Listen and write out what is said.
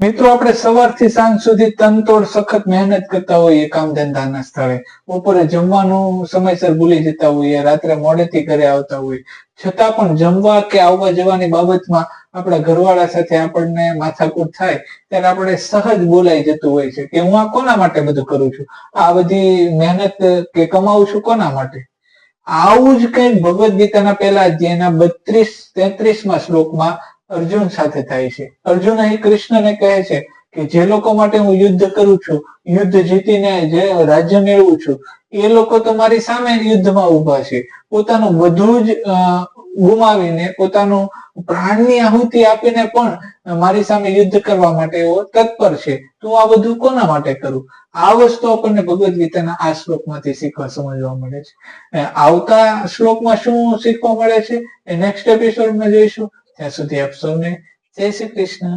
મિત્રો, આપણે સવારથી સાંજ સુધી તનતોડ સખત મહેનત કરતા હોઈએ કામ ધંધાના સ્થળે. બપોરે જમવાનું સમયસર ભૂલી જતા હોઈએ, રાત્રે મોડેથી ઘરે આવતા હોઈએ, છતાં પણ જમવા કે આવવા જવાની બાબતમાં આપણા ઘરવાળા સાથે આપણને માથાકૂટ થાય ત્યારે આપણે સહજ બોલાઈ જતું હોય છે કે હું આ કોના માટે બધું કરું છું, આ બધી મહેનત કે કમાવું છું કોના માટે. આવું જ કંઈક ભગવદ્ ગીતાના પહેલા અધ્યાયના 32-33માં શ્લોકમાં અર્જુન સાથે થાય છે. અર્જુન અહીં કૃષ્ણને કહે છે કે જે લોકો માટે હું યુદ્ધ કરું છું, યુદ્ધ જીતીને જે રાજ્ય મેળવું છું, એ લોકો તો મારી સામે યુદ્ધમાં ઉભા છે. પોતાનું બધું જ ગુમાવીને, પોતાનું પ્રાણની આહુતિ આપીને પણ મારી સામે યુદ્ધ કરવા માટે એવો તત્પર છે. તો આ બધું કોના માટે કરું? આ વસ્તુ આપણને ભગવદ્ ગીતાના આ શ્લોકમાંથી શીખવા સમજવા મળે છે. આવતા શ્લોકમાં શું શીખવા મળે છે એ નેક્સ્ટ એપિસોડમાં જોઈશું. ત્યાં સુધી આપ સૌને જય શ્રી કૃષ્ણ.